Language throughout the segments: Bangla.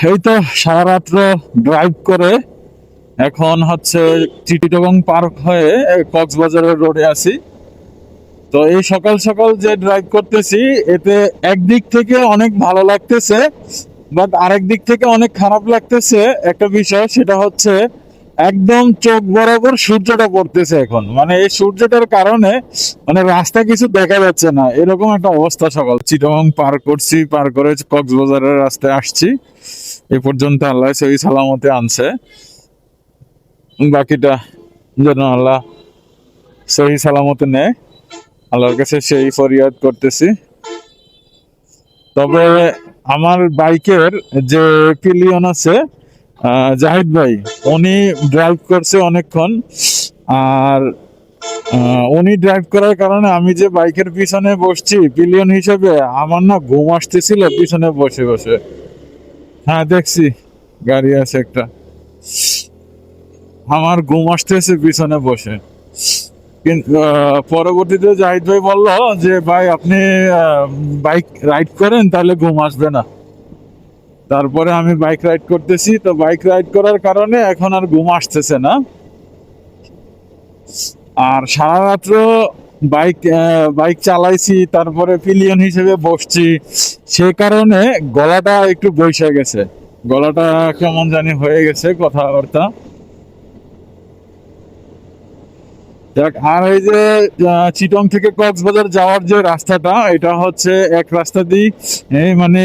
এই তো সারা রাত্র ড্রাইভ করে এখন হচ্ছে চিটিগং পার্ক হয়ে কক্সবাজারের রোডে আছি। তো এই সকাল সকাল যে ড্রাইভ করতেছি, এতে একদিক থেকে অনেক ভালো লাগতেছে, বাট আরেক দিক থেকে অনেক খারাপ লাগতেছে। একটা বিষয় সেটা হচ্ছে একদম চোখ বরাবর সূর্যটা পড়তেছে এখন, মানে এই সূর্যটার কারণে মানে রাস্তা কিছু দেখা যাচ্ছে না, এরকম একটা অবস্থা। সকাল চিটাগং পার করছি, পার করে কক্সবাজারের রাস্তায় আসছি। এ পর্যন্ত আল্লাহ সহি সালামতে আনছে, বাকিটা যেন আল্লাহ সহি সালামতে নেয়, আল্লাহর কাছে সেই ফরিয়াদ করতেছি। তবে আমার বাইকের যে পিলিয়ন আছে, জাহিদ ভাই, উনি ড্রাইভ করছে অনেকক্ষণ। আর উনি ড্রাইভ করার কারণে আমি যে বাইকের পিছনে বসছি পিলিয়ন হিসেবে, আমার না ঘুম আসতেছিল পিছনে বসে বসে। হ্যাঁ, দেখছি গাড়ি আছে একটা, আমার ঘুম আসতেছে পিছনে বসে। কিন্তু পরবর্তীতে জাহিদ ভাই বলল যে ভাই আপনি বাইক রাইড করেন, তাহলে ঘুম আসবে না। তারপরে আমি বাইক রাইড করতেছি, তো বাইক রাইড করার কারণে এখন আর ঘুম আসতেছে না। আর সারা রাত্র বাইক বাইক চালাইছি, তারপরে পিলিয়ন হিসেবে বসছি, সে কারণে গলাটা একটু বসে গেছে, গলাটা কেমন জানি হয়ে গেছে কথাবার্তা। দেখ, আর এই যে চিটং থেকে কক্সবাজার যাওয়ার যে রাস্তাটা, এটা হচ্ছে এক রাস্তা দিয়ে মানে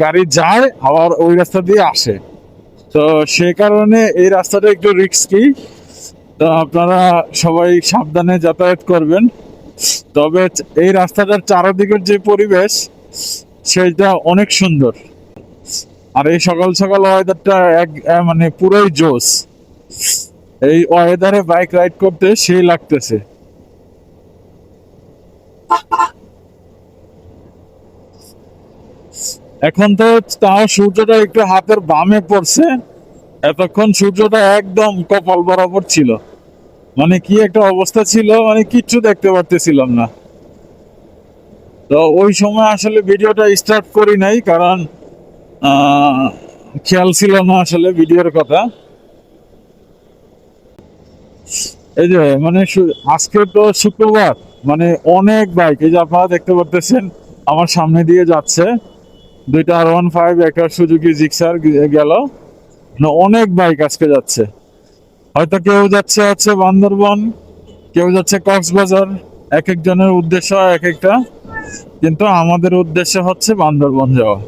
গাড়ি যায়, আবার ওই রাস্তা দিয়ে আসে। তো সে কারণে এই রাস্তাটা একটু রিস্কি। তো আপনারা সবাই সাবধানে যাতায়াত করবেন। তবে এই রাস্তাটার চারদিকের যে পরিবেশ, সেটা অনেক সুন্দর। আর এই সকাল সকাল ওয়েদারটা মানে পুরোই জোস। এই ওয়েদারে বাইক রাইড করতে সেই লাগতেছে। এখন তো তাও সূর্যটা একটু হাতের বামে পড়ছে, এতক্ষণ সূর্যটা একদম কপাল বরাবর ছিল। মানে কি একটা অবস্থা ছিল, মানে কিচ্ছু দেখতে পারতেছিলাম না। তো ওই সময় আসলে ভিডিওটা স্টার্ট করি নাই, কারণ আহ, খেয়াল ছিল না আসলে ভিডিওর কথা। এই যে মানে আজকে তো শুক্রবার, মানে অনেক বাইক, এই যে আপনারা দেখতে পারতেছেন আমার সামনে দিয়ে যাচ্ছে। দুইটা R15, একটা সুজুকি জিক্সার গেল, মানে অনেক বাইক আজকে যাচ্ছে। হয়তো কেউ যাচ্ছে হচ্ছে বান্দরবন, কেউ যাচ্ছে কক্সবাজার, এক একজনের উদ্দেশ্য এক একটা, কিন্তু আমাদের উদ্দেশ্য হচ্ছে বান্দরবন যাওয়া।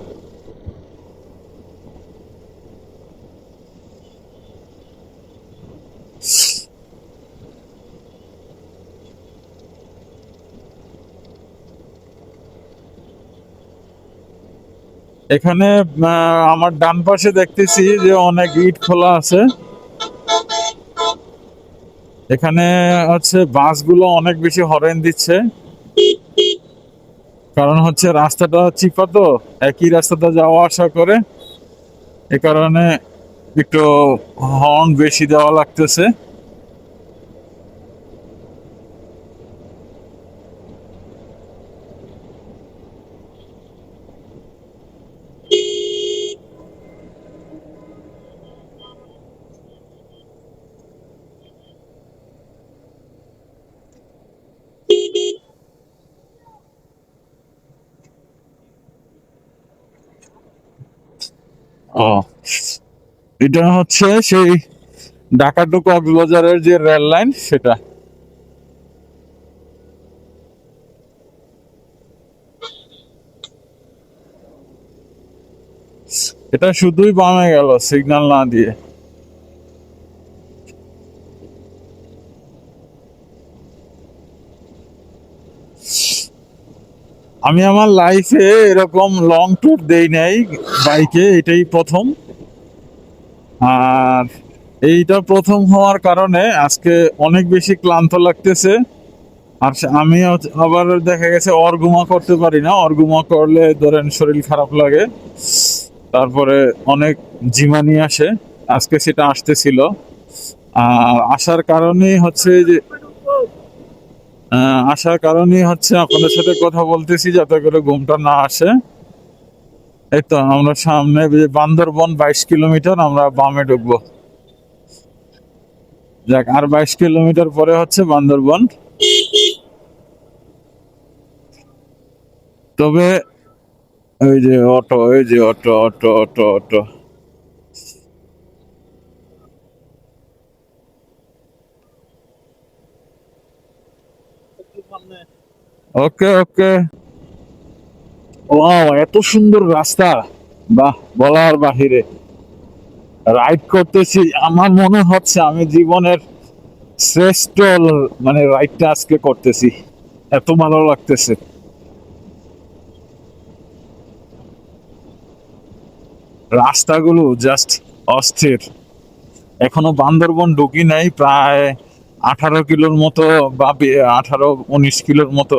এখানে আমার ডান পাশে দেখতেছি যে অনেক ইট খোলা আছে। এখানে হচ্ছে বাসগুলো অনেক বেশি হরেন দিচ্ছে, কারণ হচ্ছে রাস্তাটা চিপা, তো একই রাস্তাটা যাওয়া আসা করে, এ কারণে একটু হর্ন বেশি দেওয়া লাগতেছে। ও, এটা হচ্ছে সেই ঢাকা টু কক্সবাজারের যে রেল লাইন, সেটা। এটা শুধুই বামে গেল সিগন্যাল না দিয়ে। আমি আমার লাইফে এরকম লং ট্যুর দেই নাই বাইকে, এটাই প্রথম। আর এইটা প্রথম হওয়ার কারণে আজকে অনেক বেশি ক্লান্ত লাগতেছে। আর আমি আবার দেখা গেছে অর্গুমা করতে পারি না, অর্গুমা করলে ধরেন শরীর খারাপ লাগে, তারপরে অনেক ঝিমানি আসে। আজকে সেটা আসতেছিল। আর আসার কারণেই হচ্ছে আপনাদের সাথে কথা বলতেছি, যাতে করে ঘুমটা না আসে। এই তো আমরা সামনে যে বান্দরবন 22 কিলোমিটার, আমরা বামে ঢুকবো। যাক, আর 22 কিলোমিটার পরে হচ্ছে বান্দরবন। তবে ওই যে অটো, ওই যে অটো অটো অটো অটো। ওকে ওকে। ওয়াও, এত সুন্দর রাস্তা! বাহ, বলার বাহিরে। রাইড করতেছি, আমার মনে হচ্ছে আমি জীবনের শ্রেষ্ঠ মানে রাইডটা আজকে করতেছি, এত ভালো লাগতেছে। রাস্তাগুলো জাস্ট অস্থির। এখনো বান্দরবন ঢুকি নাই, প্রায় 18 কিলোর মতো বা 18-19 কিলোর মতো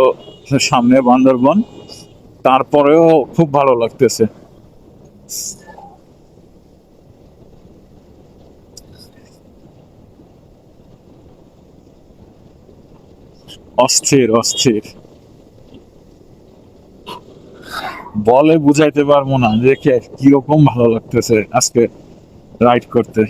সামনে বান্দরবন। তারপরেও খুব ভালো লাগতেছে। অস্থির অস্থির, বলে বুঝাইতে পারবো না যে কিরকম ভালো লাগতেছে আজকে রাইড করতে।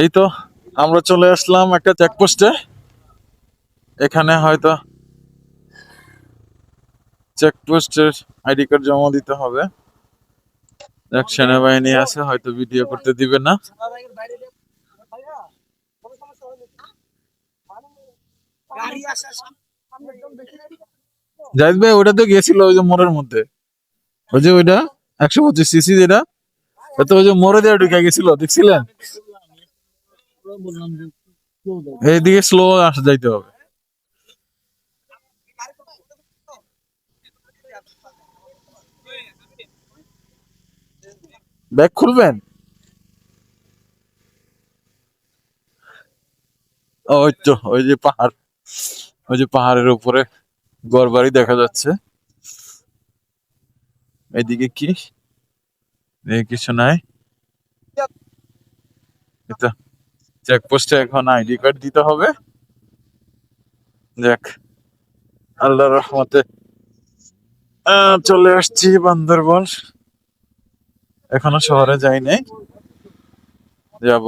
এই তো আমরা চলে আসলাম একটা চেকপোস্টে। এখানে হয়তো চেকপোস্টের আইডি কার্ড জমা দিতে হবে। দেখ, সেনাবাহিনী আছে, হয়তো ভিডিও করতে দিবে না। জাহিদ ভাই, ওটা তো গেছিল ওই যে মোড়ের মধ্যে, ওই যে ওইটা 125 সিসি যেটা, তো ওই যে মোড়ে দিয়ে ঢুকে গেছিল, দেখছিলেন? এইদিকে স্লো আসা যাইতে হবে। ব্যাগ খুলবেন? ওই তো, ওই যে পাহাড়, ওই যে পাহাড়ের উপরে ঘর বাড়ি দেখা যাচ্ছে। এদিকে কি? কিছু নাই। এটা চেকপোস্টে এখন আইডি কার্ড দিতে হবে। দেখ, আল্লাহর রহমতে চলে আসছি বান্দরবন। এখনো শহরে যাই নাই, যাব।